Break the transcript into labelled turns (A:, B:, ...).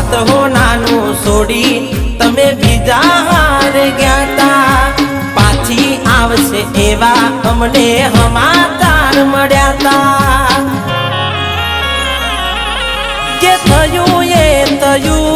A: साथ हो नानू सोड़ी तमे बीजा हार गयाता पाछी आवशे एवा अमने समाचार मळ्याता जे थयुं ए थयुं